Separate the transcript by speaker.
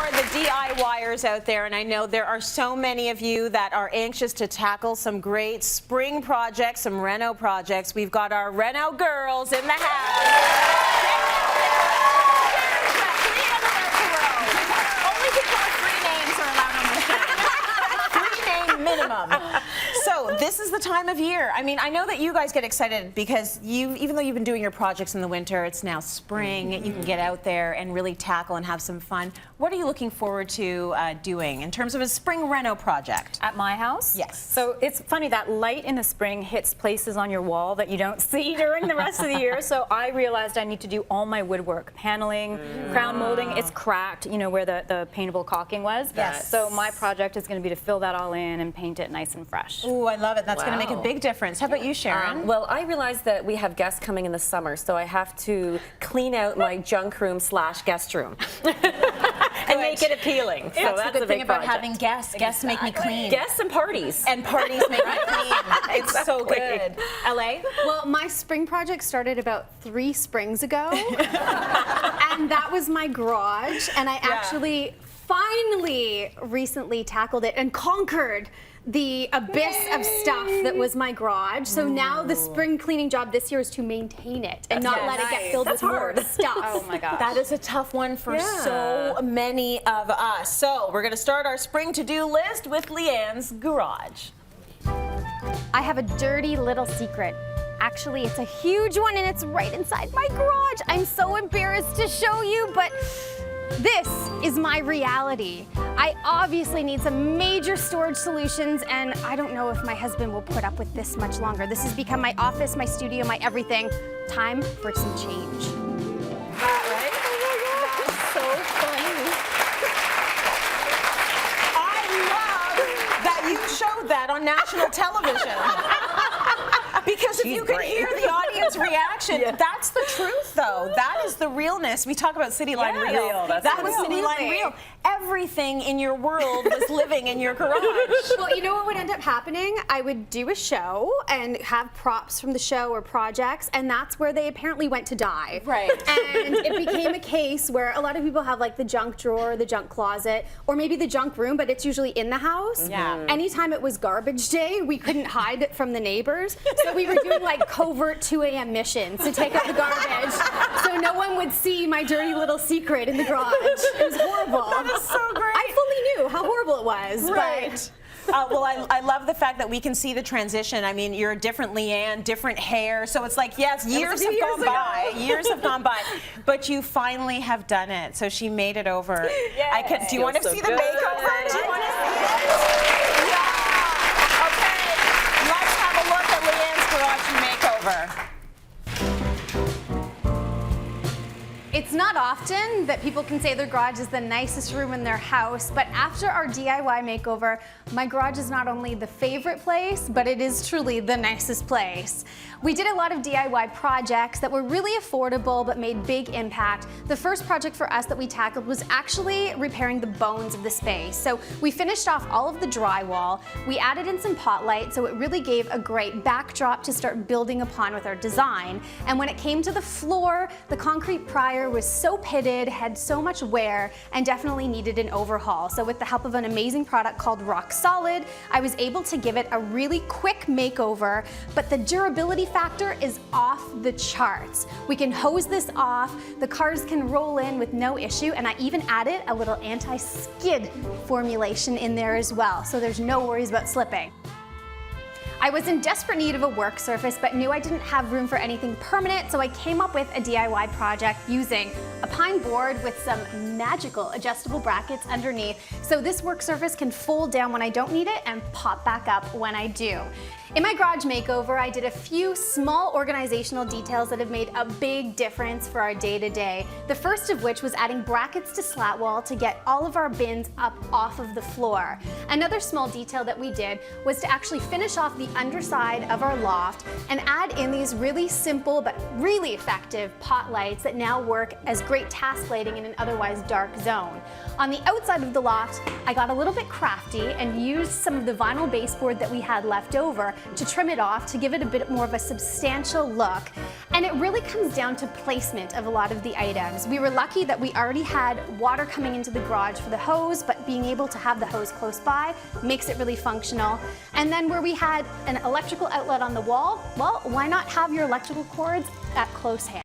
Speaker 1: for the DIYers out there, and I know there are so many of you that are anxious to tackle some great spring projects, some Reno projects. We've got our Reno Girls in the house.
Speaker 2: Only people with 3 names are allowed on the show. 3 name minimum.
Speaker 1: So this is the time of year. I mean, I know that you guys get excited because even though you've been doing your projects in the winter, it's now spring. You can get out there and really tackle and have some fun. What are you looking forward to doing in terms of a spring Reno project?
Speaker 2: At my house?
Speaker 1: Yes.
Speaker 2: So it's funny that light in the spring hits places on your wall that you don't see during the rest of the year. So I realized I need to do all my woodwork, paneling, crown molding. It's cracked, you know, where the paintable caulking was.
Speaker 1: Yes.
Speaker 2: So my project is going to be to fill that all in and paint it nice and fresh.
Speaker 1: Ooh, I love it. That's going to make a big difference. How about you, Sharon?
Speaker 3: Well, I realized that we have guests coming in the summer, so I have to clean out my junk room / guest room. And make it appealing. So
Speaker 4: That's
Speaker 3: that's
Speaker 4: the good
Speaker 3: a
Speaker 4: thing
Speaker 3: big
Speaker 4: about
Speaker 3: project.
Speaker 4: having guests. Guests make me clean.
Speaker 3: Guests and parties.
Speaker 1: And parties make me clean. It's so good. LA?
Speaker 5: Well, my spring project started about 3 springs ago, and that was my garage, and I actually finally recently tackled it and conquered the abyss of stuff that was my garage. So now the spring cleaning job this year is to maintain it and not let it get filled with more stuff.
Speaker 2: Oh my gosh.
Speaker 1: That is a tough one for so many of us. So we're going to start our spring to-do list with Leigh-Ann's garage.
Speaker 5: I have a dirty little secret. Actually, it's a huge one and it's right inside my garage. I'm so embarrassed to show you, but this is my reality. I obviously need some major storage solutions, and I don't know if my husband will put up with this much longer. This has become my office, my studio, my everything. Time for some change.
Speaker 1: Right? That's so funny. I love that you showed that on national television. Because if you can hear the audience reaction, that's the truth, though. That is the realness. We talk about Cityline Real. That was Cityline Real. Everything in your world was living in your garage.
Speaker 5: Well, you know what would end up happening? I would do a show and have props from the show or projects, and that's where they apparently went to die.
Speaker 1: Right.
Speaker 5: And it became a case where a lot of people have like the junk drawer, the junk closet, or maybe the junk room, but it's usually in the house.
Speaker 1: Yeah.
Speaker 5: Anytime it was garbage day, we couldn't hide it from the neighbors. So we were doing like covert 2 a.m. missions to take out the garbage so no one would see my dirty little secret in the garage. It was horrible.
Speaker 1: That is so great.
Speaker 5: I fully knew how horrible it was.
Speaker 1: Right. Well, I love the fact that we can see the transition. I mean, you're a different Leigh-Ann, different hair. So it's like, yes, years have gone by. Years have gone by. But you finally have done it. So she made it over. Do you want to see the makeover? Do you want to see it? Yeah. Okay. Let's have a look at Leigh-Ann's garage makeover.
Speaker 5: It's not often that people can say their garage is the nicest room in their house, but after our DIY makeover, my garage is not only the favorite place, but it is truly the nicest place. We did a lot of DIY projects that were really affordable but made big impact. The first project for us that we tackled was actually repairing the bones of the space. So we finished off all of the drywall, we added in some pot light, so it really gave a great backdrop to start building upon with our design. And when it came to the floor, the concrete prior was so pitted, had so much wear, and definitely needed an overhaul. So with the help of an amazing product called Rock Solid, I was able to give it a really quick makeover, but the durability factor is off the charts. We can hose this off, the cars can roll in with no issue, and I even added a little anti-skid formulation in there as well, so there's no worries about slipping. I was in desperate need of a work surface, but knew I didn't have room for anything permanent, so I came up with a DIY project using a pine board with some magical adjustable brackets underneath, so this work surface can fold down when I don't need it and pop back up when I do. In my garage makeover, I did a few small organizational details that have made a big difference for our day-to-day. The first of which was adding brackets to slat wall to get all of our bins up off of the floor. Another small detail that we did was to actually finish off the underside of our loft and add in these really simple but really effective pot lights that now work as great task lighting in an otherwise dark zone. On the outside of the loft, I got a little bit crafty and used some of the vinyl baseboard that we had left over to trim it off, to give it a bit more of a substantial look. And it really comes down to placement of a lot of the items. We were lucky that we already had water coming into the garage for the hose, but being able to have the hose close by makes it really functional. And then where we had an electrical outlet on the wall, well, why not have your electrical cords at close hand?